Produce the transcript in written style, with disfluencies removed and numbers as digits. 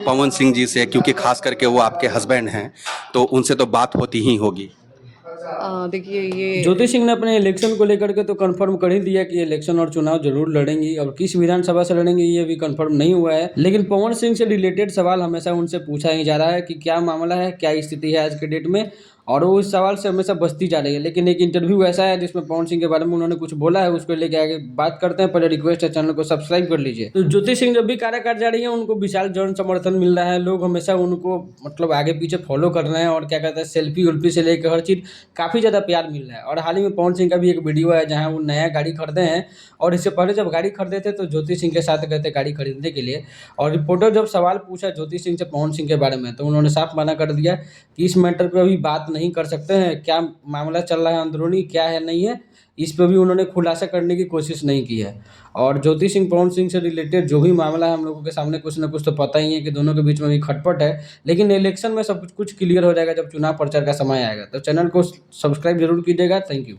पवन सिंह जी से, क्योंकि खास करके वो आपके हस्बैंड हैं, तो उनसे तो बात होती ही होगी। देखिए ये ज्योति सिंह ने अपने इलेक्शन को लेकर के तो कंफर्म कर ही दिया कि इलेक्शन और चुनाव जरूर लड़ेंगी, और किस विधानसभा से लड़ेंगी ये भी कंफर्म नहीं हुआ है। लेकिन पवन सिंह से रिलेटेड सवाल हमेशा उनसे पूछा ही जा रहा है कि क्या मामला है, क्या स्थिति है आज के डेट में, और वो इस सवाल से हमेशा बचती जा रही है। लेकिन एक इंटरव्यू ऐसा है जिसमें पवन सिंह के बारे में उन्होंने कुछ बोला है, उसको लेके आगे बात करते हैं। पहले रिक्वेस्ट है चैनल को सब्सक्राइब कर लीजिए। तो ज्योति सिंह जब भी कार्य कर जा रही है उनको विशाल जन समर्थन मिल रहा है, लोग हमेशा उनको मतलब आगे पीछे फॉलो कर रहे हैं, और क्या कहते हैं सेल्फी उल्फी से लेकर हर चीज़ काफ़ी ज़्यादा प्यार मिल रहा है। और हाल ही में पवन सिंह का भी एक वीडियो है जहाँ वो नया गाड़ी खरीदे हैं, और इससे पहले जब गाड़ी खरीदे थे तो ज्योति सिंह के साथ गए थे गाड़ी खरीदने के लिए। और रिपोर्टर जब सवाल पूछा ज्योति सिंह से पवन सिंह के बारे में, तो उन्होंने साफ मना कर दिया कि इस मैटर पे अभी बात नहीं कर सकते हैं, क्या मामला चल रहा है अंदरूनी, क्या है नहीं है, इस पे भी उन्होंने खुलासा करने की कोशिश नहीं की है। और ज्योति सिंह पवन सिंह से रिलेटेड जो भी मामला है हम लोगों के सामने कुछ ना कुछ तो पता ही है कि दोनों के बीच में भी खटपट है। लेकिन इलेक्शन में सब कुछ क्लियर हो जाएगा जब चुनाव प्रचार का समय आएगा। तो चैनल को सब्सक्राइब जरूर कीजिएगा। Thank you.